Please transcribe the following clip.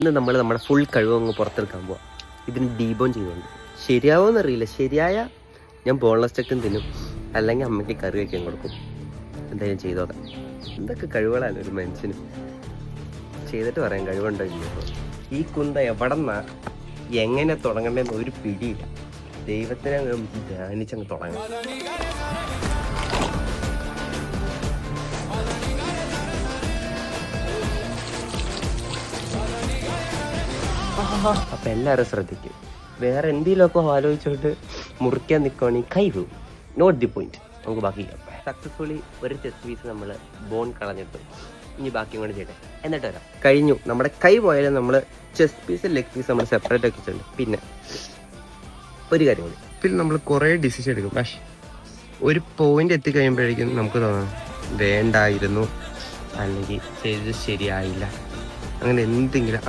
ഇന്ന് നമ്മൾ നമ്മുടെ ഫുൾ കഴിവ് അങ്ങ് പുറത്തെടുക്കാൻ പോവാം. ഇതിന് ഡീബോൺ ചെയ്യുന്നുണ്ട്. ശരിയാവോന്നറിയില്ല. ശരിയായ ഞാൻ ബോൺലെസ് ചിക്കൻ തിന്നും, അല്ലെങ്കിൽ അമ്മയ്ക്ക് കറി വയ്ക്കാൻ കൊടുക്കും. എന്തായാലും ചെയ്തോക്കാം. എന്തൊക്കെ കഴിവുകളാണ് ഒരു മനുഷ്യന്. ചെയ്തിട്ട് പറയാം കഴിവുണ്ടോ ഇല്ലയോ. ഈ കുന്ത എവിടെന്നാ എങ്ങനെ തുടങ്ങണ്ടെന്ന് ഒരു പിടിയില്ല. ദൈവത്തിനെ ധ്യാനിച്ചങ്ങ് തുടങ്ങാം. അപ്പം എല്ലാവരും ശ്രദ്ധിക്കും. വേറെ എന്തെങ്കിലുമൊക്കെ ആലോചിച്ചോട്ട് മുറിക്കാൻ നിൽക്കുകയാണെങ്കിൽ കൈ പോകും. Note the point. നമുക്ക് ബാക്കി സക്സസ്ഫുള്ളി ഒരു ചെസ്റ്റ് പീസ് നമ്മൾ ബോൺ കളഞ്ഞിട്ടു. ഇനി ബാക്കിയും കൂടെ ചെയ്യട്ടെ, എന്നിട്ട് വരാം. കഴിഞ്ഞു. നമ്മുടെ കൈ പോയാലും നമ്മൾ ചെസ്റ്റ് പീസ് ലെഗ് പീസ് നമ്മൾ സെപ്പറേറ്റ് ആക്കിയിട്ടുണ്ട്. പിന്നെ ഒരു കാര്യം കൂടി, പിന്നെ നമ്മൾ കുറേ ഡിസിഷൻ എടുക്കും. പക്ഷേ ഒരു പോയിന്റ് എത്തിക്കഴിയുമ്പോഴേക്കും നമുക്ക് തോന്നാം വേണ്ടായിരുന്നു, അല്ലെങ്കിൽ ചെയ്തത് ശരിയായില്ല, അങ്ങനെ എന്തെങ്കിലും